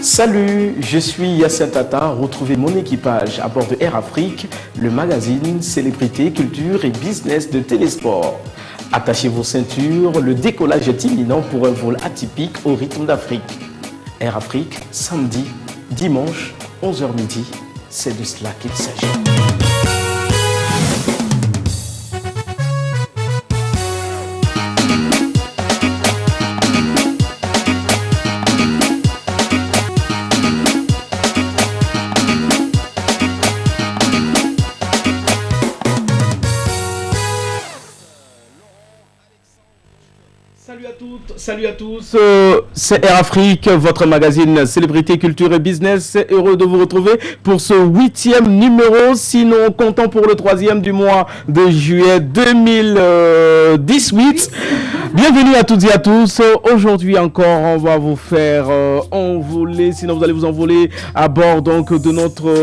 Salut, je suis Yacine Tata. Retrouvez mon équipage à bord de Air Afrique, le magazine Célébrité, Culture et Business de Télésport. Attachez vos ceintures, le décollage est imminent pour un vol atypique au rythme d'Afrique. Air Afrique, samedi, dimanche, 11h midi, c'est de cela qu'il s'agit. Salut à tous, c'est Air Afrique, votre magazine Célébrité, Culture et Business. Heureux de vous retrouver pour ce 8e numéro, sinon comptant pour le 3e du mois de juillet 2018. Bienvenue à toutes et à tous. Aujourd'hui encore, on va vous faire envoler, sinon vous allez vous envoler à bord donc de notre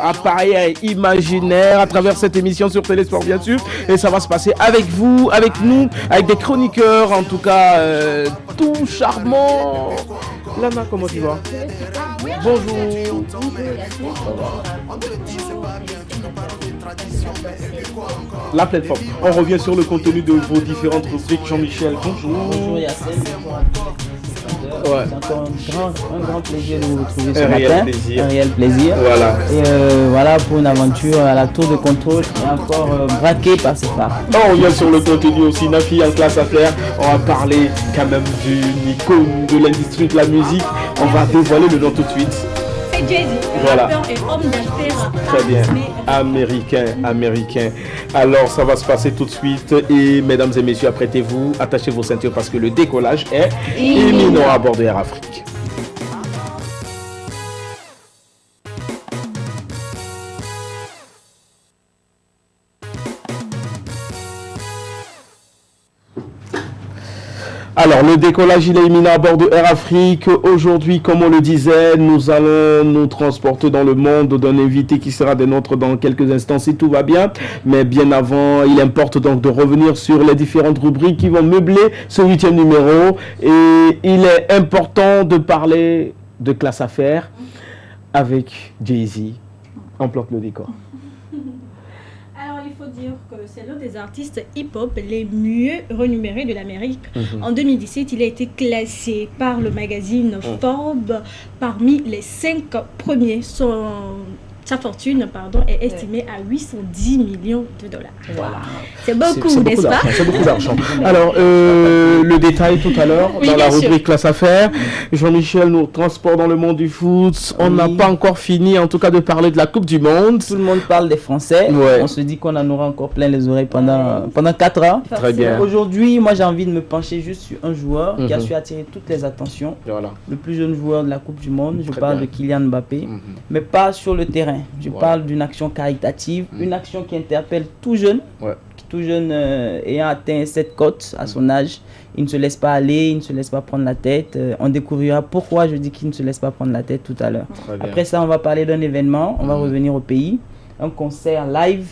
appareil imaginaire à travers cette émission sur Télésport bien sûr. Et ça va se passer avec vous, avec nous, avec des chroniqueurs en tout cas tout charmant. Lana, comment tu vas? Bonjour. La plateforme. On revient sur le contenu de vos différentes rubriques. Jean-Michel, bonjour. Bonjour Yacine. Ouais. C'est encore un grand plaisir de vous retrouver ce réel matin. plaisir. Un réel plaisir. Voilà. Et voilà pour une aventure à la tour de contrôle et encore braqué par ses phares. On revient sur le contenu aussi. Nafi en classe à faire. On va parler quand même d'une icône de l'industrie de la musique. On va dévoiler le nom tout de suite. C'est Jay-Z, Voilà. rappeur et homme d'affaires. Très bien. Américain. Alors, ça va se passer tout de suite. Et mesdames et messieurs, apprêtez-vous, attachez vos ceintures parce que le décollage est imminent à bord de Air Afrique. Alors, le décollage, il est imminent à bord de Air Afrique. Aujourd'hui, comme on le disait, nous allons nous transporter dans le monde d'un invité qui sera des nôtres dans quelques instants si tout va bien. Mais bien avant, il importe donc de revenir sur les différentes rubriques qui vont meubler ce 8e numéro. Et il est important de parler de classe affaires avec Jay-Z. On plante le décor. Alors, il faut dire que c'est l'un des artistes hip-hop les mieux renumérés de l'Amérique. En 2017, il a été classé par le magazine Forbes parmi les 5 premiers. Sa fortune est estimée à 810 millions de dollars. Voilà. C'est beaucoup, n'est-ce pas? C'est beaucoup d'argent. Alors, le détail tout à l'heure, Oui, dans la bien sûr. rubrique classe affaires. Jean-Michel nous transporte dans le monde du foot. On n'a pas encore fini, en tout cas, de parler de la Coupe du Monde. Tout le monde parle des Français. Ouais. On se dit qu'on en aura encore plein les oreilles pendant 4 ans. Très bien. Aujourd'hui, moi j'ai envie de me pencher juste sur un joueur qui a su attirer toutes les attentions. Voilà. Le plus jeune joueur de la Coupe du Monde, je Très parle bien. de Kylian Mbappé, mais pas sur le terrain. Je parle d'une action caritative, une action qui interpelle tout jeune, ayant atteint cette cote à son âge. Il ne se laisse pas aller, il ne se laisse pas prendre la tête. On découvrira pourquoi je dis qu'il ne se laisse pas prendre la tête tout à l'heure. Après ça, on va parler d'un événement, on va revenir au pays. Un concert live,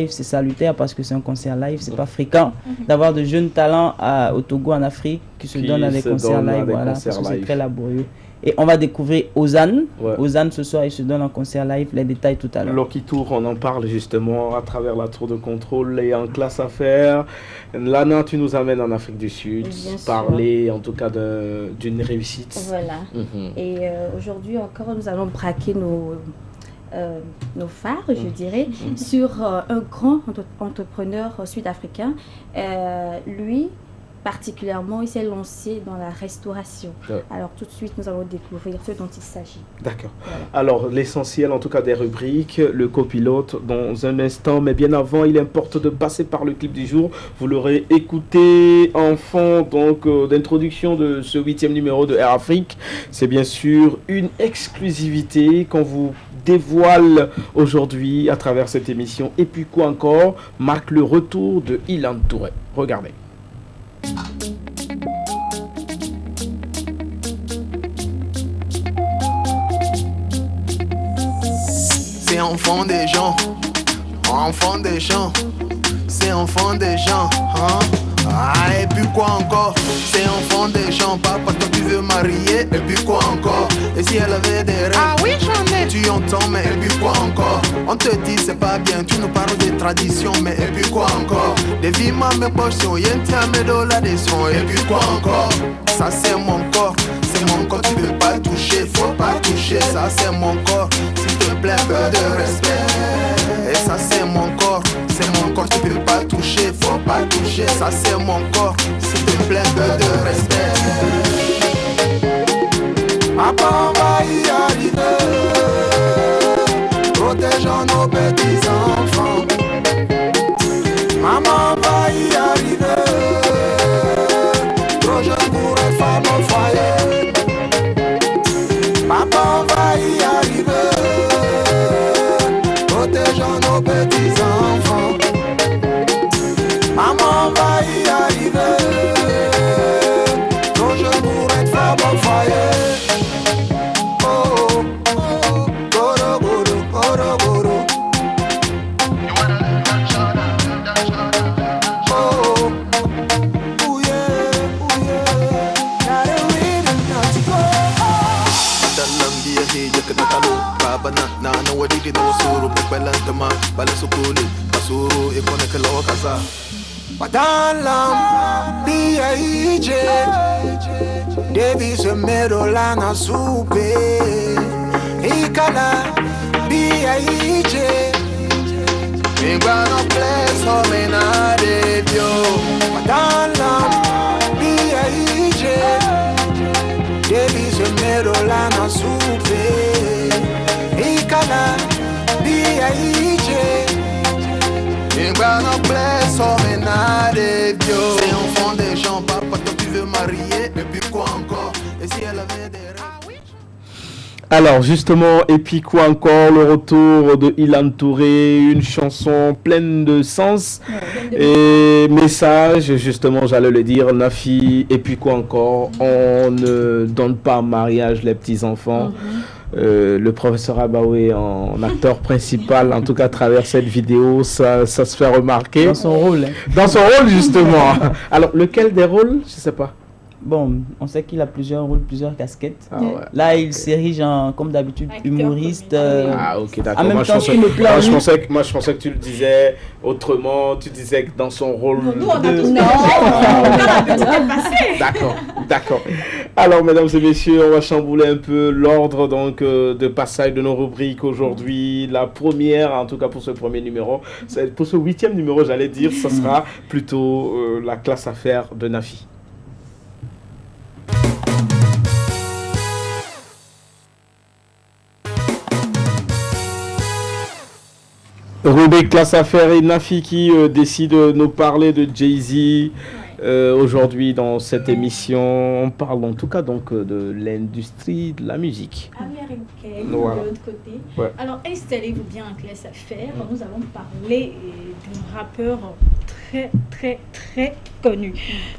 c'est salutaire parce que c'est un concert live, c'est pas fréquent d'avoir de jeunes talents au Togo, en Afrique, qui se donnent à des concerts live, parce que c'est très laborieux. Et on va découvrir Ozan. Ozan ce soir, il se donne en concert live, les détails tout à l'heure. Lucky Tour, on en parle justement à travers la tour de contrôle et en classe affaires. Lana, tu nous amènes en Afrique du Sud, parler en tout cas d'une réussite. Voilà. Et aujourd'hui encore, nous allons braquer nos phares, je dirais, sur un grand entrepreneur sud-africain. Lui, particulièrement, il s'est lancé dans la restauration. Alors tout de suite, nous allons découvrir ce dont il s'agit. D'accord. Voilà. Alors l'essentiel en tout cas des rubriques, le copilote dans un instant, mais bien avant, il importe de passer par le clip du jour. Vous l'aurez écouté en fond donc d'introduction de ce 8e numéro de Air Afrique. C'est bien sûr une exclusivité qu'on vous dévoile aujourd'hui à travers cette émission. Et puis quoi encore, marque le retour de Ilan Touré. Regardez. C'est enfant des gens, c'est enfant des gens, hein? Ah, et puis quoi encore? C'est enfant des gens, pas parce que tu veux marier. Et puis quoi encore? si elle avait des rêves, ah oui j'en ai. Tu entends, mais et puis quoi encore? On te dit c'est pas bien, tu nous parles des traditions, mais et puis quoi encore? Des vies ma mes poches, y'a mes dollars des sons, et puis quoi encore? Ça c'est mon corps, tu peux pas toucher, faut pas toucher. Ça c'est mon corps, s'il te plaît, peu de respect. Et ça c'est mon corps, tu peux pas toucher, faut pas toucher. Ça c'est mon corps, s'il te plaît, peu de respect. Papa, on va y arriver, protégeons nos petits enfants. Maman, on va y arriver, trop jeune pour être femme au foyer. Papa, on va y arriver, protégeons nos petits enfants. Maman, on va y arriver, trop jeune pour être femme au foyer. Padalam B.I.J. Davis Medolana Soupe Ikala B.I.J. Mingwana place homena de Dio. Padalam B.I.J. Davis Medolana Soupe Ikala B.I.J. C'est enfant des gens, papa, toi tu veux marier, et puis quoi encore? Et si elle avait des rêves? Alors justement, et puis quoi encore, le retour de Ilan Touré, une chanson pleine de sens et message, justement j'allais le dire, Nafi, et puis quoi encore, on ne donne pas en mariage les petits-enfants. Le professeur Abaoué en acteur principal, en tout cas à travers cette vidéo, ça se fait remarquer. Dans son rôle. Dans son rôle justement. Alors lequel des rôles? Je sais pas. Bon, on sait qu'il a plusieurs rôles, plusieurs casquettes. Ah ouais. Là, il s'érige comme d'habitude, humoriste. Ah ok, d'accord. En même temps, je pensais que tu le disais autrement. Tu disais que dans son rôle. D'accord. Alors, mesdames et messieurs, on va chambouler un peu l'ordre donc de passage de nos rubriques aujourd'hui. La première, en tout cas pour ce premier numéro, pour ce 8e numéro, j'allais dire, ça sera plutôt la classe affaires de Nafi. Rubrique classe affaires et Nafi qui décide de nous parler de Jay-Z. Aujourd'hui dans cette émission, on parle en tout cas donc de l'industrie de la musique américaine, voilà. de l'autre côté. Ouais. Alors installez-vous bien en classe affaires. Nous allons parler d'un rappeur très connu.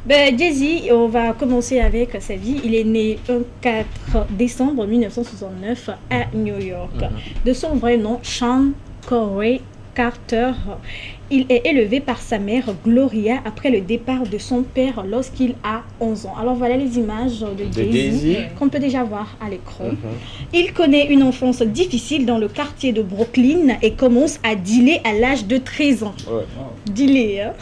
Jay-Z, on va commencer avec sa vie. Il est né le 4 décembre 1969 à New York. De son vrai nom, Sean Corey Carter. Il est élevé par sa mère Gloria après le départ de son père lorsqu'il a 11 ans. Alors voilà les images de Jay-Z qu'on peut déjà voir à l'écran. Il connaît une enfance difficile dans le quartier de Brooklyn et commence à dealer à l'âge de 13 ans. Dealer, hein?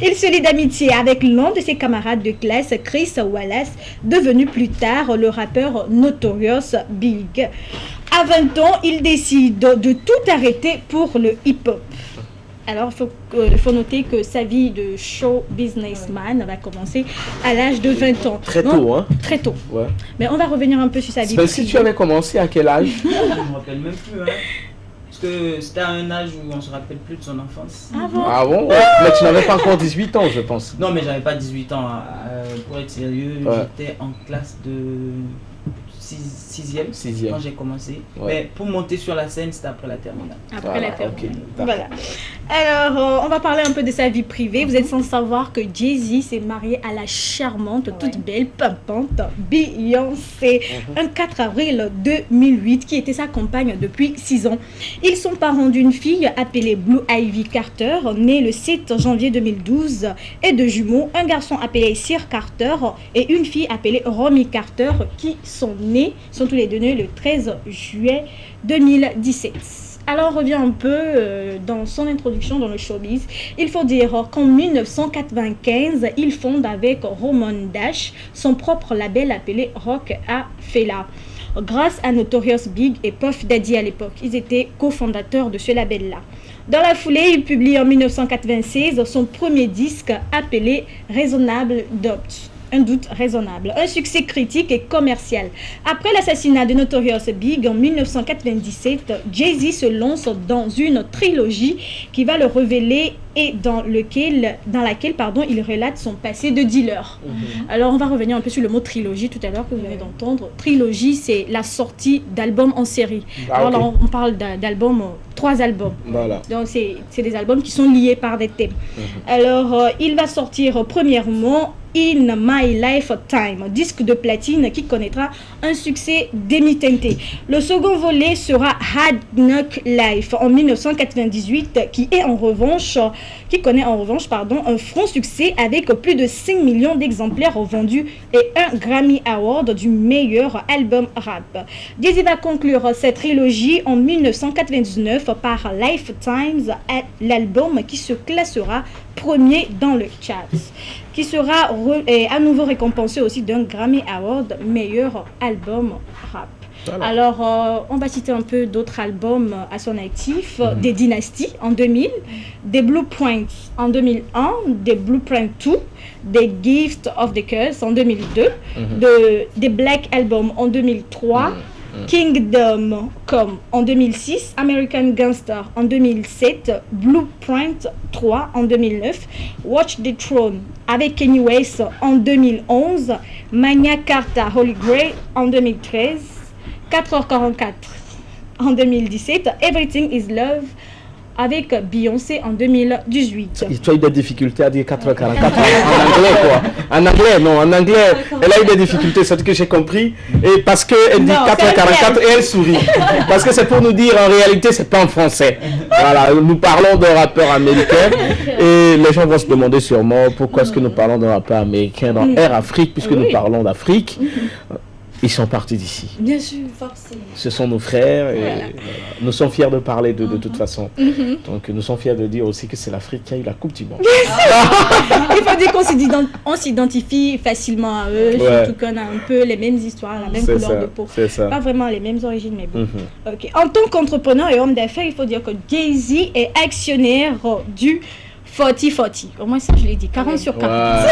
Il se lie d'amitié avec l'un de ses camarades de classe, Chris Wallace, devenu plus tard le rappeur Notorious Big. À 20 ans, il décide de tout arrêter pour le hip-hop. Alors, il faut noter que sa vie de show businessman va commencer à l'âge de 20 ans. Très tôt, hein? Très tôt. Ouais. Mais on va revenir un peu sur sa vie. Si tu avais commencé à quel âge? Je ne me rappelle même plus, hein. Parce que c'était à un âge où on ne se rappelle plus de son enfance. Ah bon? Ouais. Mais tu n'avais pas encore 18 ans, je pense. Non, mais j'avais pas 18 ans. Pour être sérieux, j'étais en classe de 6e quand j'ai commencé. Mais pour monter sur la scène, c'était après la terminale. Après la terminale. Okay. Voilà. Alors, on va parler un peu de sa vie privée. Vous êtes sans savoir que Jay-Z s'est marié à la charmante, toute belle, pimpante Beyoncé un 4 avril 2008, qui était sa compagne depuis 6 ans. Ils sont parents d'une fille appelée Blue Ivy Carter, née le 7 janvier 2012, et de jumeaux, un garçon appelé Sir Carter et une fille appelée Romy Carter, qui sont tous les deux nés le 13 juillet 2017. Alors, on revient un peu dans son introduction dans le showbiz. Il faut dire qu'en 1995, il fonde avec Roman Dash son propre label appelé Roc A Fela. Grâce à Notorious Big et Puff Daddy à l'époque, ils étaient cofondateurs de ce label-là. Dans la foulée, il publie en 1996 son premier disque appelé Reasonable Doubt. Un doute raisonnable, un succès critique et commercial. Après l'assassinat de Notorious Big en 1997, Jay-Z se lance dans une trilogie qui va le révéler et dans laquelle il relate son passé de dealer. Alors on va revenir un peu sur le mot trilogie tout à l'heure que vous venez d'entendre. Trilogie, c'est la sortie d'albums en série. Alors là, on parle d'albums, 3 albums. Voilà. Donc c'est des albums qui sont liés par des thèmes. Alors il va sortir premièrement In My Lifetime, disque de platine qui connaîtra un succès demi-teinté. Le second volet sera Hard Knock Life en 1998 qui connaît en revanche un franc succès avec plus de 5 millions d'exemplaires vendus et un Grammy Award du meilleur album rap. Jay-Z va conclure cette trilogie en 1999 par Lifetime, l'album qui se classera premier dans le chart, qui sera à nouveau récompensé aussi d'un Grammy Award meilleur album rap. Voilà. Alors, on va citer un peu d'autres albums à son actif. Des Dynasties en 2000, des Blueprints en 2001, des Blueprint 2, des Gift of the Curse en 2002, des Black Album en 2003, Kingdom Come en 2006, American Gangster en 2007, Blueprint 3 en 2009, Watch the Throne avec Kanye West en 2011, Magna Carta Holy Grail en 2013, 4h44 en 2017, Everything is Love avec Beyoncé en 2018. Tu as eu des difficultés à dire 4h44 en anglais quoi. En anglais, elle a eu des difficultés, c'est ce que j'ai compris. Et parce qu'elle dit 4h44 et elle sourit. Parce que c'est pour nous dire en réalité, c'est pas en français. Voilà, nous parlons d'un rappeur américain et les gens vont se demander sûrement pourquoi est-ce que nous parlons d'un rappeur américain dans Air Afrique, puisque nous parlons d'Afrique. Ils sont partis d'ici. Bien sûr, forcément. Ce sont nos frères et nous sommes fiers de parler de toute façon. Donc nous sommes fiers de dire aussi que c'est l'Afrique qui a eu la Coupe du Monde. Il faut dire qu'on s'identifie facilement à eux, surtout qu'on a un peu les mêmes histoires, la même couleur de peau. Pas vraiment les mêmes origines, mais bon. En tant qu'entrepreneur et homme d'affaires, il faut dire que Jay-Z est actionnaire du 40-40. Au moins ça je l'ai dit, 40 sur 40.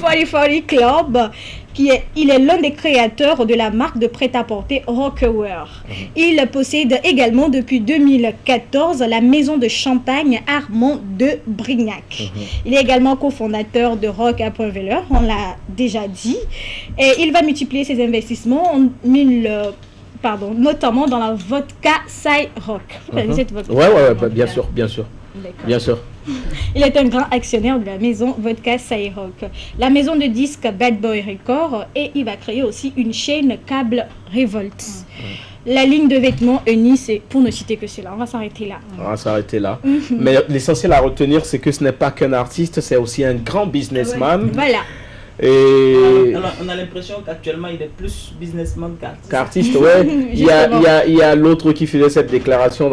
40-40 Club. Il est l'un des créateurs de la marque de prêt-à-porter Rocawear. Il possède également depuis 2014 la maison de champagne Armand de Brignac. Il est également cofondateur de Roc à Point-Veller, on l'a déjà dit. Et il va multiplier ses investissements notamment dans la vodka Cyroc. Vous connaissez cette vodka? Ouais, bien sûr. Bien sûr. Il est un grand actionnaire de la maison Vodka Cyroc, la maison de disques Bad Boy Records, et il va créer aussi une chaîne câble Revolt. La ligne de vêtements Eunice, c'est pour ne citer que cela. On va s'arrêter là. Mais l'essentiel à retenir, c'est que ce n'est pas qu'un artiste, c'est aussi un grand businessman. Voilà. Et on a l'impression qu'actuellement il est plus businessman qu'artiste. Ouais. il y a l'autre qui faisait cette déclaration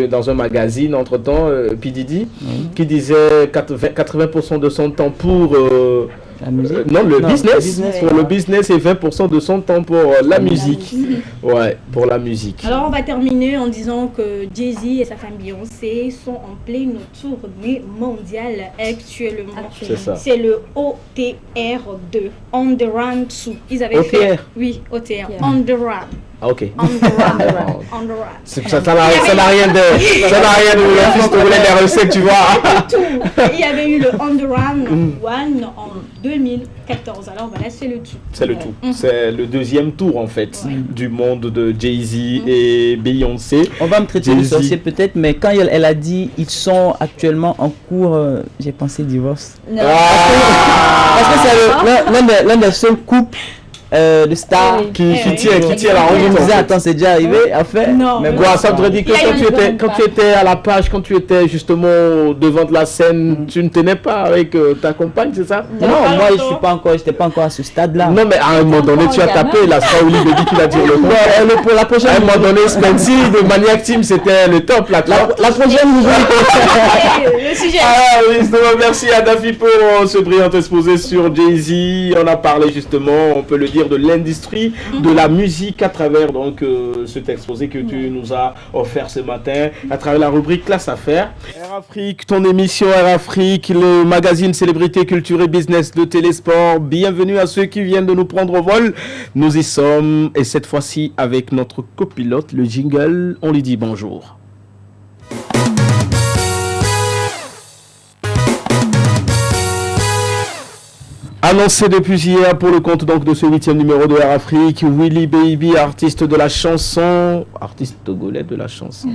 dans un magazine entre-temps, P. Diddy, qui disait 80% de son temps pour la musique. Le business. Pour le business et 20% de son temps pour la musique. Ouais, pour la musique. Alors on va terminer en disant que Jay-Z et sa femme Beyoncé sont en pleine tournée mondiale actuellement. C'est ça. C'est le OTR 2, On the Run 2. Ils avaient OTR. fait OTR, On the Run. Ah, ok. On the run. On the run. Ça n'a rien de l'office togolais des recettes, tu vois. Il y avait eu le On the Run One en 2014. Alors voilà, c'est le tout. C'est le tout. C'est le deuxième tour en fait du monde de Jay-Z et Beyoncé. On va me traiter de sorcier peut-être, mais quand elle a dit ils sont actuellement en cours, j'ai pensé divorce. Non. Parce que c'est l'un des seuls couples de stars qui tient la route. Attends, c'est déjà arrivé à faire. Non. Mais Quoi, ça voudrait dire que quand tu étais à la page, quand tu étais justement devant de la scène, tu ne tenais pas avec ta compagne, c'est ça? Non, moi j'étais pas encore à ce stade-là. Non, mais à un moment donné, tu as tapé la Saouli Baby qui l'a dit Pour la prochaine. À un moment donné, Spency de Maniac Team, c'était le top là. La prochaine Le sujet. Ah oui, justement, merci à Daffy pour ce brillant exposé sur Jay-Z. On a parlé justement, on peut le dire, de l'industrie de la musique à travers donc cet exposé que tu nous as offert ce matin à travers la rubrique Classe Affaires. Air Afrique, ton émission Air Afrique, le magazine Célébrité, Culture et Business de Télésport. Bienvenue à ceux qui viennent de nous prendre au vol. Nous y sommes et cette fois-ci avec notre copilote, le jingle. On lui dit bonjour. Annoncé depuis hier pour le compte donc de ce 8e numéro de Air Afrique, Willy Baby, artiste de la chanson, artiste togolais de la chanson.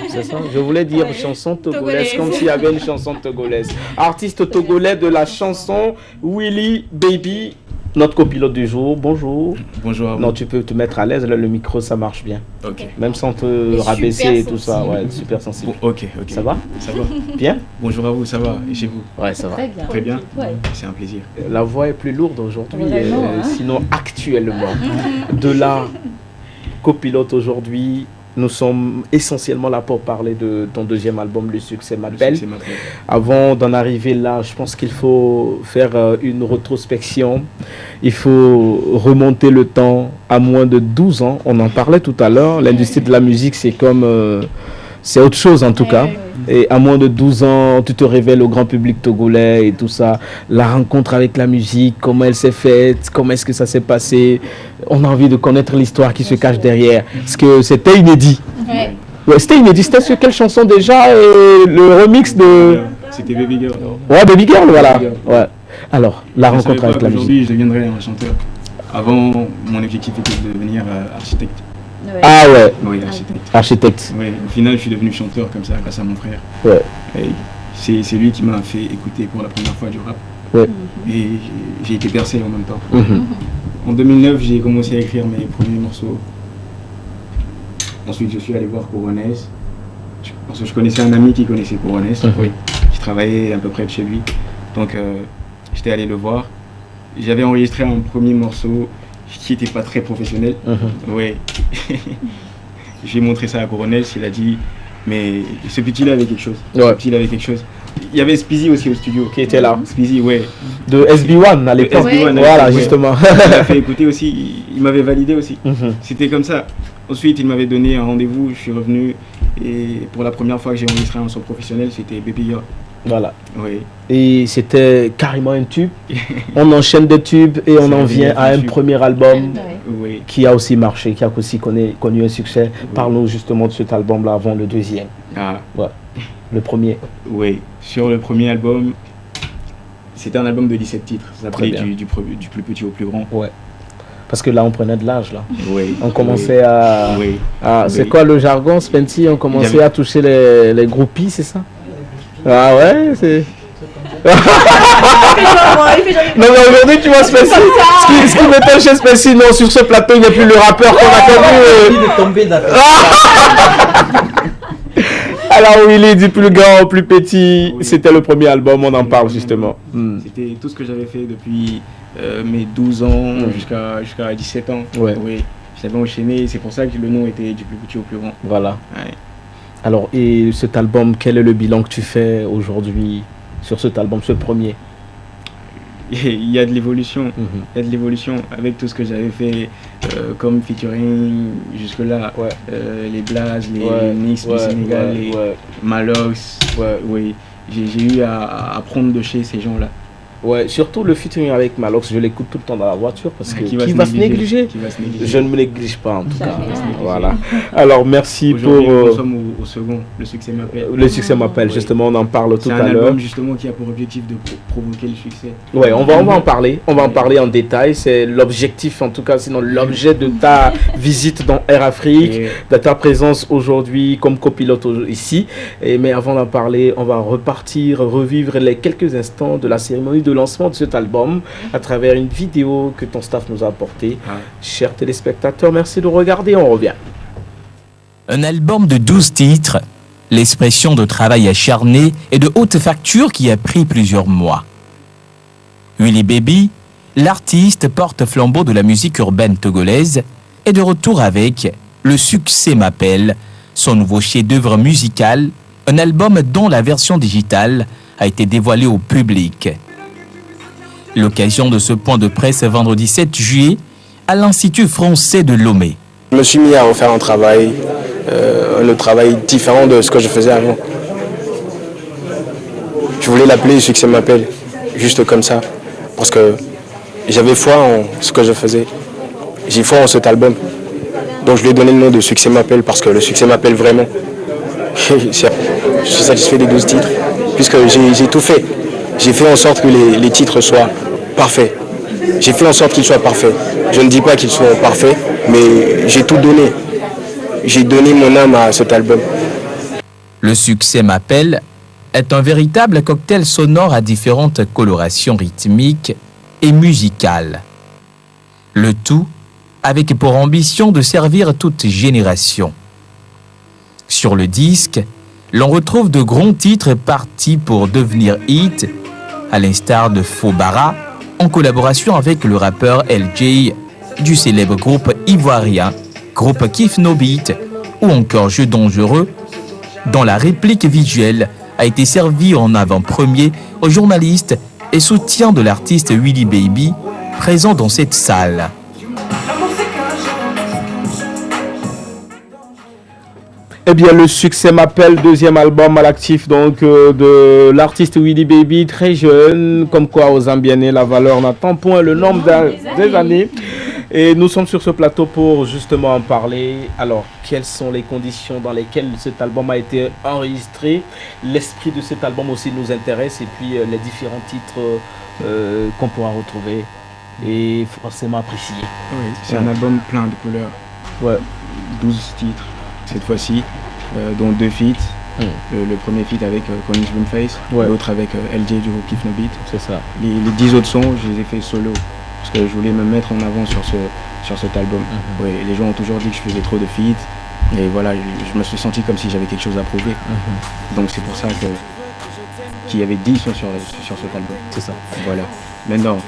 C'est ça? Je voulais dire chanson togolaise comme s'il y avait une chanson togolaise. Artiste togolais de la chanson, Willy Baby, notre copilote du jour. Bonjour. Bonjour à vous. Non, tu peux te mettre à l'aise, là le micro ça marche bien. Ok. Même sans te rabaisser et tout ça, ouais, super sensible. Bon, ok. Ça va? Ça va. Bien? Bonjour à vous, ça va? Et chez vous? Ouais, ça va. Très bien. Très bien. Ouais. C'est un plaisir. La voix est plus lourde aujourd'hui, Vraiment, hein. sinon actuellement. De la copilote aujourd'hui, nous sommes essentiellement là pour parler de ton deuxième album, Le Succès m'appelle. C'est ma belle. Avant d'en arriver là, je pense qu'il faut faire une rétrospection. Il faut remonter le temps à moins de 12 ans. On en parlait tout à l'heure. L'industrie de la musique, c'est comme... c'est autre chose en tout cas. Et à moins de 12 ans, tu te révèles au grand public togolais et tout ça. La rencontre avec la musique, comment elle s'est faite, comment est-ce que ça s'est passé. On a envie de connaître l'histoire qui se cache derrière. Parce que c'était inédit. Ouais, c'était inédit. C'était sur quelle chanson déjà le remix de... C'était Baby Girl. Ouais, Baby Girl, voilà. Baby Girl. Ouais. Alors, la Je rencontre savais avec pas la musique. qu'aujourd'hui, je deviendrais un chanteur. Avant, mon objectif était de devenir architecte. Ouais. Ah ouais, Oui, architecte. architecte. Oui, au final, je suis devenu chanteur comme ça grâce à mon frère. Ouais. Et c'est lui qui m'a fait écouter pour la première fois du rap. Ouais. Et j'ai été percé en même temps. Mhm. En 2009, j'ai commencé à écrire mes premiers morceaux. Ensuite, je suis allé voir Coronès. Parce que je connaissais un ami qui connaissait Coronès, Oui. qui travaillait à peu près de chez lui. Donc, j'étais allé le voir. J'avais enregistré un premier morceau qui n'était pas très professionnel. Mhm. Oui. J'ai montré ça à Coronès, il a dit, mais ce petit-là avait quelque chose. Ouais. Ce petit-là avait quelque chose. Il y avait Speezy aussi au studio. Qui était là. Speezy, ouais. De SB1 à l'époque. SB1 à l'époque, Voilà, ouais. justement. Il m'a fait écouter aussi, il m'avait validé aussi. Mhm. C'était comme ça. Ensuite, il m'avait donné un rendez-vous, je suis revenu. Et pour la première fois que j'ai enregistré un son professionnel, c'était Baby Girl. Voilà. Oui. Et c'était carrément un tube. On enchaîne des tubes et on Ça en devient vient à un un tube. premier album Ouais. Oui. qui a aussi marché, qui a aussi connu un succès. Parle-nous justement de cet album-là avant le deuxième. Ah, Le premier. oui. Sur le premier album, c'était un album de 17 titres. Ça s'appelait Très bien. du plus petit au plus grand. Parce que là, on prenait de l'âge, là. Oui. On commençait à... Oui. C'est Oui. quoi le jargon, Spency? On commençait à toucher les groupies, c'est ça? Ah ouais, c'est... Non mais aujourd'hui tu vois Spency, ce qui m'étonne chez Spency, non, sur ce plateau il n'y a plus le rappeur qu'on a connu. de tomber d'accord. Alors Willy, du plus grand au plus petit, Oui. c'était le premier album, on en Le parle premier justement. C'était tout ce que j'avais fait depuis mes 12 ans jusqu'à 17 ans. Ouais. Oui. J'avais enchaîné, c'est pour ça que le nom était du plus petit au plus grand. Voilà. Ouais. Alors, et cet album, quel est le bilan que tu fais aujourd'hui sur cet album, ce premier? Il y a de l'évolution. Mhm. Il y a de l'évolution avec tout ce que j'avais fait comme featuring jusque-là. Ouais. Les Blaz, les Ouais, Nix du ouais, Sénégal, ouais, les ouais. Malox. Ouais. Oui. J'ai eu à apprendre de chez ces gens-là. Ouais, surtout le featuring avec Malox, je l'écoute tout le temps dans la voiture parce que qui va se négliger? Je ne me néglige pas en tout cas. Voilà. Alors merci pour. Nous sommes au second. Le succès m'appelle. Le succès m'appelle. Justement, on en parle tout à l'heure. C'est un album justement qui a pour objectif de provoquer le succès. Ouais, on va en parler. On va en parler en détail. C'est l'objectif, en tout cas, sinon l'objet de ta visite dans Air Afrique, de ta présence aujourd'hui comme copilote ici. Mais avant d'en parler, on va revivre les quelques instants de la cérémonie de lancement de cet album à travers une vidéo que ton staff nous a apportée. Chers téléspectateurs, merci de regarder, on revient. Un album de 12 titres, l'expression de travail acharné et de haute facture qui a pris plusieurs mois. Willy Baby, l'artiste porte-flambeau de la musique urbaine togolaise, est de retour avec Le succès m'appelle, son nouveau chef-d'œuvre musical, un album dont la version digitale a été dévoilée au public. L'occasion de ce point de presse vendredi 7 juillet à l'Institut français de Lomé. Je me suis mis à refaire un travail différent de ce que je faisais avant. Je voulais l'appeler Le succès m'appelle, juste comme ça, parce que j'avais foi en ce que je faisais. J'ai foi en cet album. Donc je lui ai donné le nom de Succès m'appelle parce que le succès m'appelle vraiment. Je suis satisfait des 12 titres, puisque j'ai tout fait. J'ai fait en sorte que les titres soient parfaits. J'ai fait en sorte qu'ils soient parfaits. Je ne dis pas qu'ils soient parfaits, mais j'ai tout donné. J'ai donné mon âme à cet album. Le succès m'appelle est un véritable cocktail sonore à différentes colorations rythmiques et musicales. Le tout avec pour ambition de servir toute génération. Sur le disque, l'on retrouve de grands titres partis pour devenir hits, à l'instar de Fobara, en collaboration avec le rappeur LJ du célèbre groupe ivoirien, groupe Kiff No Beat, ou encore Jeu dangereux, dont la réplique visuelle a été servie en avant-première aux journalistes et soutien de l'artiste Willy Baby, présent dans cette salle. Eh bien, Le succès m'appelle, deuxième album à l'actif donc de l'artiste Willy Baby, très jeune, comme quoi aux Zambianais la valeur n'attend point le nombre des années. Et nous sommes sur ce plateau pour justement en parler. Alors, quelles sont les conditions dans lesquelles cet album a été enregistré? L'esprit de cet album aussi nous intéresse, et puis les différents titres qu'on pourra retrouver et forcément apprécier. Oui, c'est un album plein de couleurs. Ouais. 12 titres cette fois-ci, dont 2 feats. Le premier feat avec Collins Boomface, l'autre avec LJ du groupe Kiff No Beat. C'est ça. Les 10 autres sons, je les ai fait solo, parce que je voulais me mettre en avant sur cet album. Ouais, les gens ont toujours dit que je faisais trop de feats, et voilà, je me suis senti comme si j'avais quelque chose à prouver. Donc c'est pour ça qu'il y avait 10 sons sur cet album. C'est ça. Voilà. Maintenant,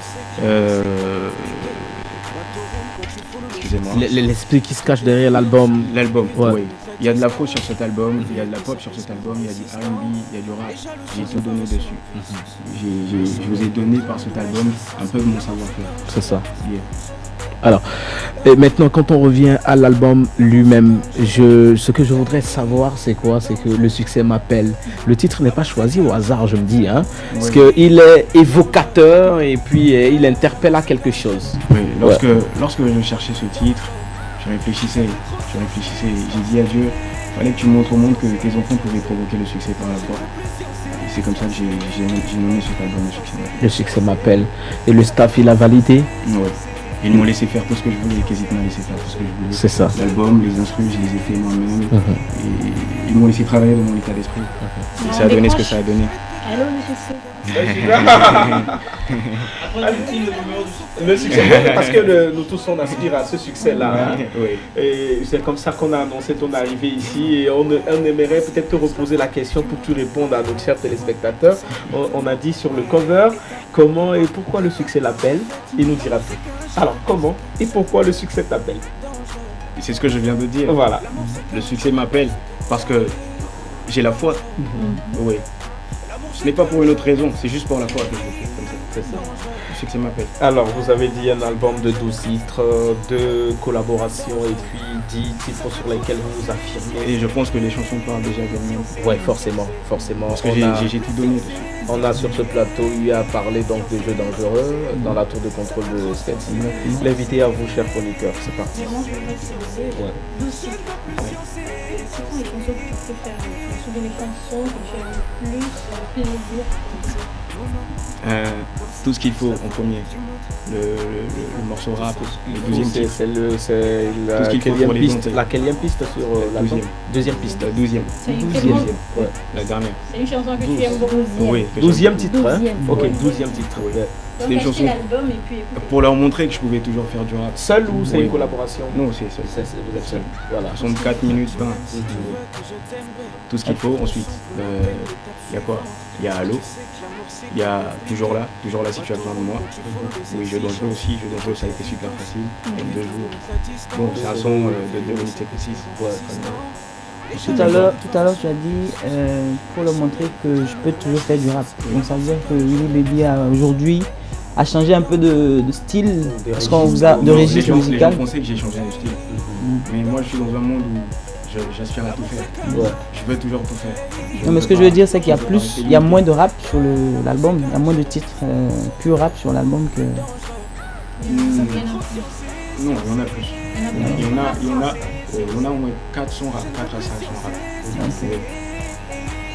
excusez-moi. L'esprit qui se cache derrière l'album. L'album, oui. Il y a de l'afro sur cet album, il y a de la pop sur cet album, il y a du R&B, il y a du rap. J'ai tout donné dessus. Je vous ai donné par cet album un peu de mon savoir-faire. C'est ça. Yeah. Alors, et maintenant, quand on revient à l'album lui-même, ce que je voudrais savoir, c'est quoi? C'est que Le succès m'appelle. Le titre n'est pas choisi au hasard, je me dis, hein, parce qu'il est évocateur et puis il interpelle à quelque chose. Oui, lorsque je cherchais ce titre, je réfléchissais, j'ai dit à Dieu, il fallait que tu montres au monde que tes enfants pouvaient provoquer le succès par la foi. Et c'est comme ça que j'ai nommé cet album Le succès m'appelle. Le succès m'appelle. Et le staff, il a validé? Oui. Ils m'ont laissé faire tout ce que je voulais, et Kézit m'a laissé faire tout ce que je voulais. C'est ça. L'album, les instrus, je les ai fait moi-même. Et ils m'ont laissé travailler dans mon état d'esprit. Et ça a donné ce que ça a donné. Allô, le succès. Le succès, parce que nous tous on aspire à ce succès-là. Oui. Et c'est comme ça qu'on a annoncé ton arrivée ici. Et on aimerait peut-être te reposer la question pour que tu répondes à nos chers téléspectateurs. On a dit sur le cover comment et pourquoi le succès l'appelle. Il nous dira tout. Alors comment et pourquoi le succès t'appelle? C'est ce que je viens de dire. Voilà. Le succès m'appelle parce que j'ai la foi. Oui. Ce n'est pas pour une autre raison, c'est juste pour la foi que je le fais comme ça. C'est ça. Le succès m'appelle. Alors, vous avez dit un album de 12 titres, de collaborations et puis 10 titres sur lesquels vous vous affirmez. Et je pense que les chansons parlent déjà d'elles-mêmes. Ouais, forcément. Parce que j'ai tout donné dessus. On a sur ce plateau eu à parler donc des jeux dangereux dans la tour de contrôle de Sketchy. L'invité à vous, chers chroniqueurs, c'est parti. Moi, je voudrais préciser 12 titres. C'est quoi les chansons que tu préfères? Ce sont les chansons que tu as le plus plaisir. Tout ce qu'il faut en premier. Le morceau rap, le deuxième titre. C'est la quatrième piste sur l'album. Deuxième piste. Douzième. C'est une Ouais, la dernière. C'est une chanson que tu aimes beaucoup. Oui. 12e titre, hein? Ok, 12e titre. Ouais. C'était une chanson l'album et puis pour leur montrer que je pouvais toujours faire du rap. Seul ou c'est une collaboration? Non, c'est seul. Vous êtes seul. Voilà. 64 minutes 20. Tout ce qu'il faut. Ensuite, il y a quoi? Il y a Allo. Il y a toujours là si tu as besoin de moi. Oui, Jeux dangereux aussi. Jeux dangereux, ça a été super facile. En 2 jours. Bon, c'est un son de 2 minutes et précis. Tout à l'heure, tu as dit pour leur montrer que je peux toujours faire du rap. Donc ça veut dire que Willy Baby aujourd'hui a changé un peu de style, parce qu'on vous a de registre musical. Les gens pensaient que j'ai changé de style. Mais moi, je suis dans un monde où j'aspire à tout faire. Ouais. Je veux toujours tout faire. Non, mais ce que je veux dire, c'est qu'il y a moins de rap sur l'album. Il y a moins de titres pur rap sur l'album que. Non, il y en a plus. Il y en a au moins 4 sons rap, 4 à 5 sons rap.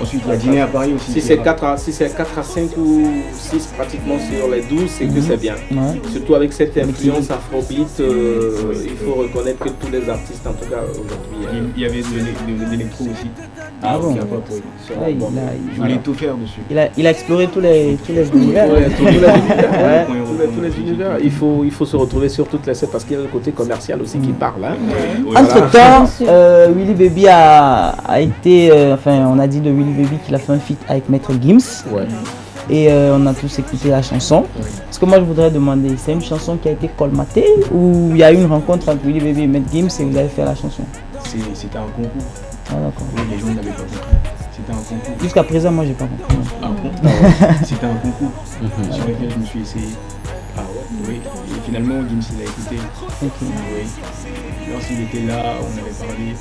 Ensuite, il y a Dîner à Paris aussi. Si c'est 4 à 5 ou 6 pratiquement sur les 12, c'est que c'est bien. Ouais. Surtout avec cette influence afrobeat, il faut reconnaître que tous les artistes, en tout cas aujourd'hui. Il y avait de l'électro aussi. Ah bon? Je voulais tout faire dessus. Il a exploré tous les univers. Ouais, tous les univers. Il faut se retrouver sur toutes les scènes parce qu'il y a le côté commercial aussi qui parle. Hein. Entre-temps, Willy Baby a été, on a dit de Willy Baby qu'il a fait un feat avec Maître Gims. Ouais. Et on a tous écouté la chanson. Ouais. Parce que moi je voudrais demander, c'est une chanson qui a été colmatée ou il y a eu une rencontre entre Willy Baby et Maître Gims et vous avez fait la chanson? C'était un concours. Ah d'accord. Les gens n'avaient pas compris. C'était un concours. Jusqu'à présent, moi j'ai pas compris. Ah bon? C'était un concours sur lequel je me suis essayé. Ah ouais? Oui. Et finalement, Gims il a écouté. Okay. Oui. Lorsqu'il était là, on avait parlé.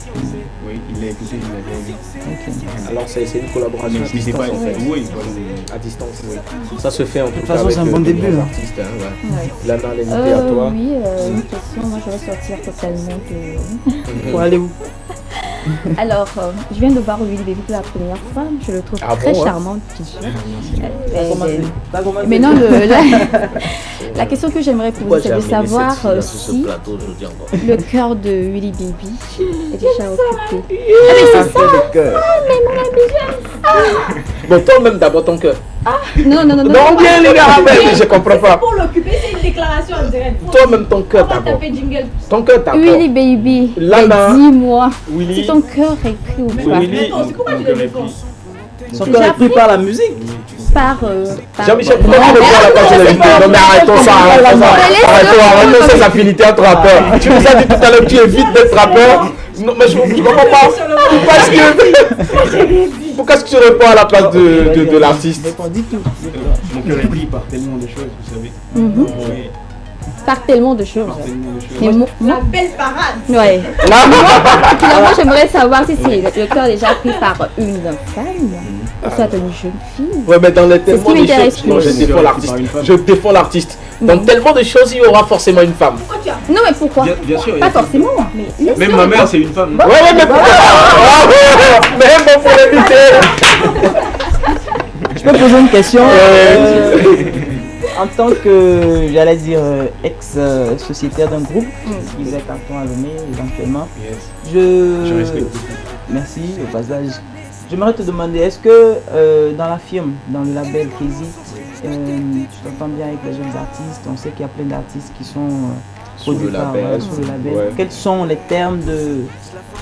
Oui, il l'a écouté, il l'a bien vu. Okay. Alors c'est une collaboration à distance pas, en fait. Oui, à distance. Oui. Ça se fait en tout cas. De toute façon, c'est un bon début. Artistes, hein, ouais. Lana, l'invité à toi. Oui, une question. Moi, je vais sortir totalement de. Pour aller où? Alors, je viens de voir Willy Baby pour la première fois. Je le trouve très charmant. Mais non, la question que j'aimerais poser, c'est de savoir si le cœur de Willy Baby est déjà occupé. Ah, mais c'est ça! Ah, mais mon ami, bon, toi-même d'abord ton cœur. Ah, non. Non, bien les gars, je comprends pas. Pour l'occuper, c'est une déclaration en direct. Toi-même ton cœur d'abord. Ton cœur d'abord. Willy Baby, dis-moi, si ton cœur est pris ou pas. Willy, son cœur est pris par la musique. Par Jean-Michel, pourquoi tu réponds à la place de l'invité? Non mais arrêtons ça, arrêtons ces affinités entre rappeurs. Tu nous as dit tout à l'heure que tu évites d'être rappeur. Non mais je comprends pas. Pourquoi est-ce que tu réponds à la place de l'artiste? Mon cœur est pris par tellement de choses, vous savez. Par tellement de choses. La belle parade. Ouais. Finalement, j'aimerais savoir si c'est le cœur déjà pris par une femme ou soit une jeune fille. Ouais, mais dans les tellement de choses, non, je défends l'artiste. Dans tellement de choses, il y aura forcément une femme. Non, mais pourquoi? Bien sûr. Pas forcément. Mais même ma mère, c'est une femme. Ouais, mais pourquoi? Même bon pour l'éviter. Je peux poser une question? En tant que, j'allais dire, ex-sociétaire d'un groupe qui faisait carton à l'ONU éventuellement, je respecte. Merci au passage. J'aimerais te demander, est-ce que dans la firme, dans le label Kézit, tu t'entends bien avec les jeunes artistes? On sait qu'il y a plein d'artistes qui sont produits sur le label. Ouais. Quels sont les termes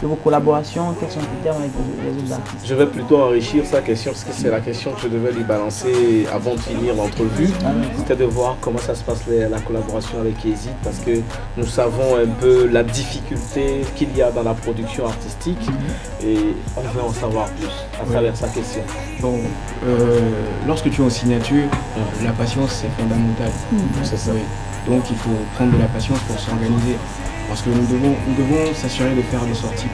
vos collaborations? Quels sont les critères avec les autres artistes? Je vais plutôt enrichir sa question parce que c'est la question que je devais lui balancer avant de finir l'entrevue. C'était de voir comment ça se passe la collaboration avec Ezit, parce que nous savons un peu la difficulté qu'il y a dans la production artistique et on veut en savoir plus à travers sa question. Bon, lorsque tu es en signature, la patience c'est fondamental. C'est ça. Donc il faut prendre de la patience pour s'organiser. Parce que nous devons s'assurer de faire des sorties